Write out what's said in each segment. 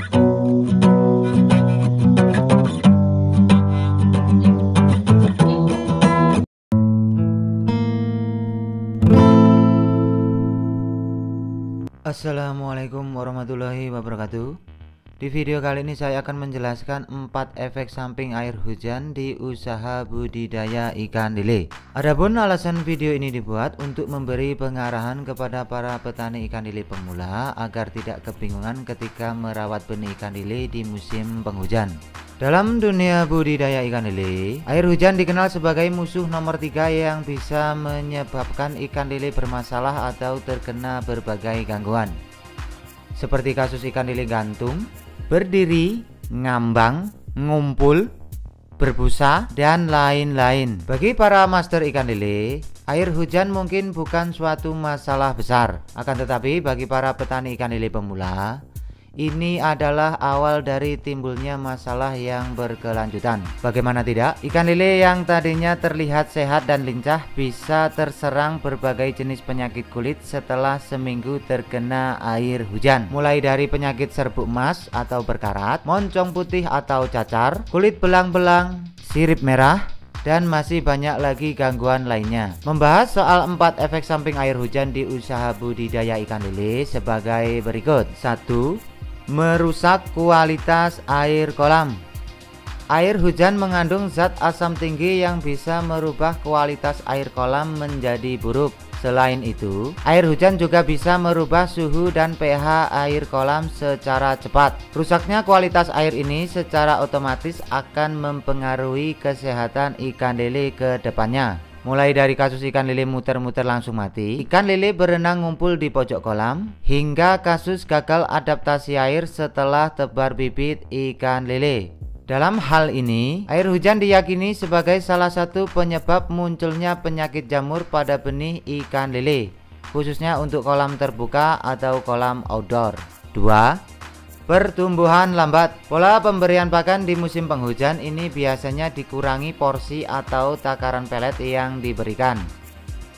Assalamualaikum warahmatullahi wabarakatuh. Di video kali ini saya akan menjelaskan 4 efek samping air hujan di usaha budidaya ikan lele. Adapun alasan video ini dibuat untuk memberi pengarahan kepada para petani ikan lele pemula agar tidak kebingungan ketika merawat benih ikan lele di musim penghujan. Dalam dunia budidaya ikan lele, air hujan dikenal sebagai musuh nomor 3 yang bisa menyebabkan ikan lele bermasalah atau terkena berbagai gangguan. Seperti kasus ikan lele gantung, berdiri, ngambang, ngumpul, berbusa, dan lain-lain. Bagi para master ikan lele, air hujan mungkin bukan suatu masalah besar. Akan tetapi bagi para petani ikan lele pemula, ini adalah awal dari timbulnya masalah yang berkelanjutan. Bagaimana tidak, ikan lele yang tadinya terlihat sehat dan lincah bisa terserang berbagai jenis penyakit kulit setelah seminggu terkena air hujan. Mulai dari penyakit serbuk emas atau berkarat, moncong putih atau cacar, kulit belang-belang, sirip merah, dan masih banyak lagi gangguan lainnya. Membahas soal 4 efek samping air hujan di usaha budidaya ikan lele sebagai berikut. 1. Merusak kualitas air kolam. Air hujan mengandung zat asam tinggi yang bisa merubah kualitas air kolam menjadi buruk. Selain itu, air hujan juga bisa merubah suhu dan pH air kolam secara cepat. Rusaknya kualitas air ini secara otomatis akan mempengaruhi kesehatan ikan lele ke depannya. Mulai dari kasus ikan lele muter-muter langsung mati, ikan lele berenang ngumpul di pojok kolam, hingga kasus gagal adaptasi air setelah tebar bibit ikan lele. Dalam hal ini, air hujan diyakini sebagai salah satu penyebab munculnya penyakit jamur pada benih ikan lele, khususnya untuk kolam terbuka atau kolam outdoor. 2. Pertumbuhan lambat. Pola pemberian pakan di musim penghujan ini biasanya dikurangi porsi atau takaran pelet yang diberikan.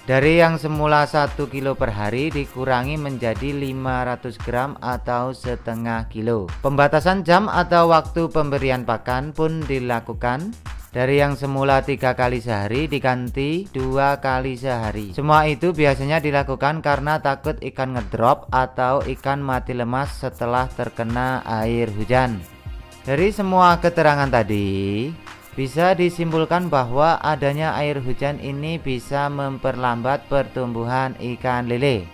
Dari yang semula 1 kilo per hari dikurangi menjadi 500 gram atau setengah kilo. Pembatasan jam atau waktu pemberian pakan pun dilakukan. Dari yang semula 3 kali sehari diganti 2 kali sehari. Semua itu biasanya dilakukan karena takut ikan ngedrop atau ikan mati lemas setelah terkena air hujan. Dari semua keterangan tadi, bisa disimpulkan bahwa adanya air hujan ini bisa memperlambat pertumbuhan ikan lele.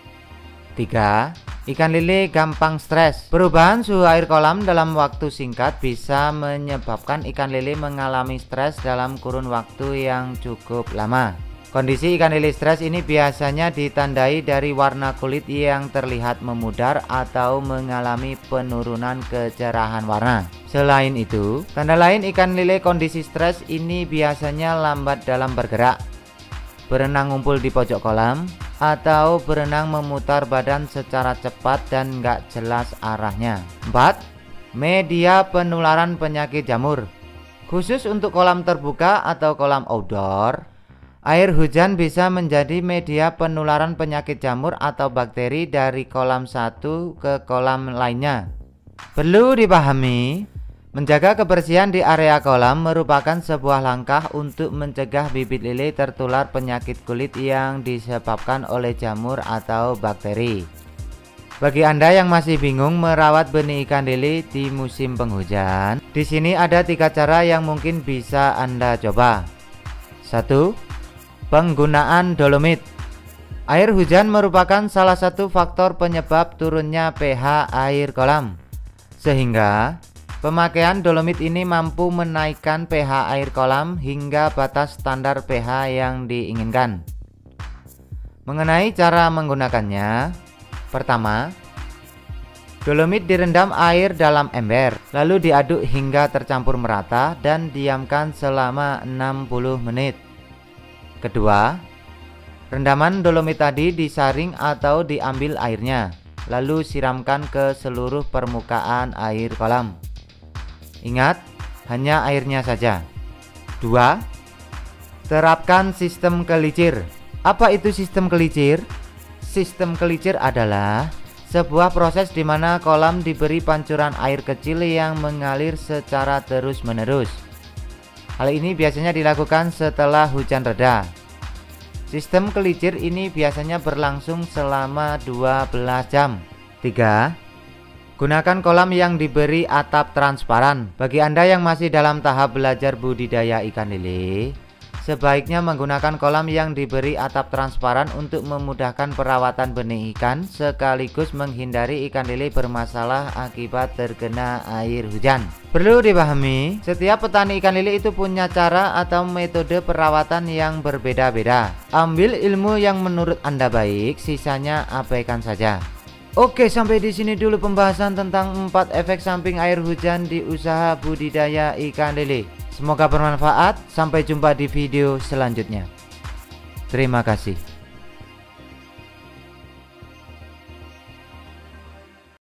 3. Ikan lele gampang stres. Perubahan suhu air kolam dalam waktu singkat bisa menyebabkan ikan lele mengalami stres dalam kurun waktu yang cukup lama. Kondisi ikan lele stres ini biasanya ditandai dari warna kulit yang terlihat memudar atau mengalami penurunan kecerahan warna. Selain itu, tanda lain ikan lele kondisi stres ini biasanya lambat dalam bergerak, berenang ngumpul di pojok kolam, atau berenang memutar badan secara cepat dan nggak jelas arahnya. 4. Media penularan penyakit jamur. Khusus untuk kolam terbuka atau kolam outdoor, air hujan bisa menjadi media penularan penyakit jamur atau bakteri dari kolam satu ke kolam lainnya. Perlu dipahami, menjaga kebersihan di area kolam merupakan sebuah langkah untuk mencegah bibit lele tertular penyakit kulit yang disebabkan oleh jamur atau bakteri. Bagi Anda yang masih bingung merawat benih ikan lele di musim penghujan, di sini ada 3 cara yang mungkin bisa Anda coba. 1. Penggunaan dolomit. Air hujan merupakan salah satu faktor penyebab turunnya pH air kolam, sehingga pemakaian dolomit ini mampu menaikkan pH air kolam hingga batas standar pH yang diinginkan. Mengenai cara menggunakannya, pertama, dolomit direndam air dalam ember, lalu diaduk hingga tercampur merata dan diamkan selama 60 menit. Kedua, rendaman dolomit tadi disaring atau diambil airnya, lalu siramkan ke seluruh permukaan air kolam. Ingat, hanya airnya saja. 2. Terapkan sistem kelicir. Apa itu sistem kelicir? Sistem kelicir adalah sebuah proses di mana kolam diberi pancuran air kecil yang mengalir secara terus-menerus. Hal ini biasanya dilakukan setelah hujan reda. Sistem kelicir ini biasanya berlangsung selama 12 jam. 3. Gunakan kolam yang diberi atap transparan. Bagi Anda yang masih dalam tahap belajar budidaya ikan lele, sebaiknya menggunakan kolam yang diberi atap transparan untuk memudahkan perawatan benih ikan sekaligus menghindari ikan lele bermasalah akibat terkena air hujan. Perlu dipahami, setiap petani ikan lele itu punya cara atau metode perawatan yang berbeda-beda. Ambil ilmu yang menurut Anda baik, sisanya abaikan saja. Oke, sampai di sini dulu pembahasan tentang 4 efek samping air hujan di usaha budidaya ikan lele. Semoga bermanfaat. Sampai jumpa di video selanjutnya. Terima kasih.